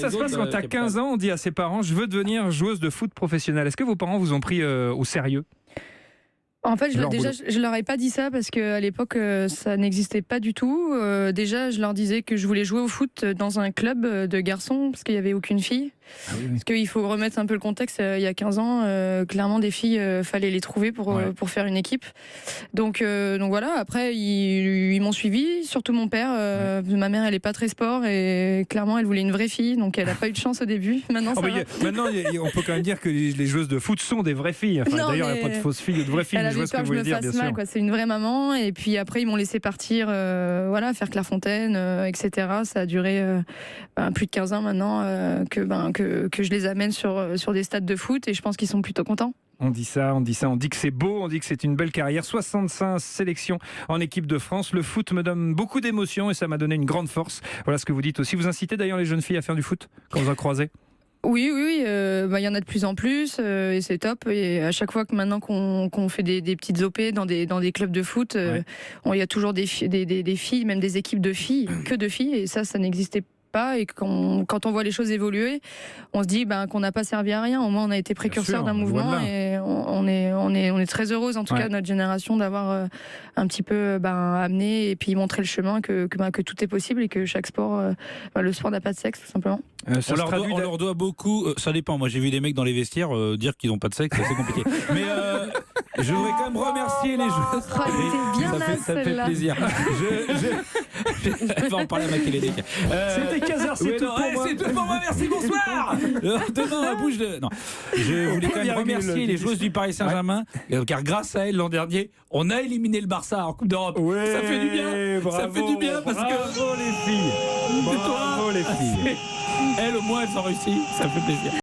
ça se passe quand tu as 15 ans, on dit à ses parents, je veux devenir joueuse de foot professionnelle. Est-ce que vos parents vous ont pris au sérieux ? En fait, je leur ai pas dit ça parce qu'à l'époque, ça n'existait pas du tout. Déjà, je leur disais que je voulais jouer au foot dans un club de garçons parce qu'il n'y avait aucune fille. Parce qu'il faut remettre un peu le contexte. Il y a 15 ans, clairement, des filles, fallait les trouver pour faire une équipe. Donc voilà. Après, ils m'ont suivi, surtout mon père. Ma mère, elle est pas très sport et clairement, elle voulait une vraie fille. Donc, elle a pas eu de chance au début. Maintenant, maintenant, on peut quand même dire que les joueuses de foot sont des vraies filles. Enfin, d'ailleurs, il n'y a pas de fausses filles ou de vraies filles. Elle avait peur que je me fasse mal, quoi. C'est une vraie maman. Et puis après, ils m'ont laissé partir, faire Clairefontaine, etc. Ça a duré plus de 15 ans maintenant que je les amène sur des stades de foot. Et je pense qu'ils sont plutôt contents. On dit que c'est beau, on dit que c'est une belle carrière. 65 sélections en équipe de France. Le foot me donne beaucoup d'émotions et ça m'a donné une grande force. Voilà ce que vous dites aussi. Vous incitez d'ailleurs les jeunes filles à faire du foot quand vous en croisez ? Oui, il y en a de plus en plus et c'est top. Et à chaque fois que maintenant qu'on fait des petites OP dans des clubs de foot, il y a toujours des filles, même des équipes de filles, que de filles, et ça n'existait pas. Et quand on voit les choses évoluer, on se dit qu'on n'a pas servi à rien. Au moins, on a été précurseur d'un mouvement et on est très heureuse, en tout cas, notre génération, d'avoir un petit peu amené et puis montré le chemin que tout est possible et que chaque sport, le sport n'a pas de sexe, tout simplement. On leur doit beaucoup. Ça dépend. Moi, j'ai vu des mecs dans les vestiaires dire qu'ils n'ont pas de sexe, c'est assez compliqué. Mais je voudrais quand même remercier les joueurs. Ça fait plaisir. Je vais en parler à Makélédek. C'était Kazar, c'est tout pour moi. C'est tout pour moi. Merci, bonsoir. Demain, la bouche de. Non. Je voulais quand même remercier les joueuses du Paris Saint-Germain, car grâce à elles, l'an dernier, on a éliminé le Barça en Coupe d'Europe. Ça fait du bien. Ça fait du bien parce que. Bravo les filles. Bravo les filles. Elles, au moins, elles ont réussi. Ça fait plaisir.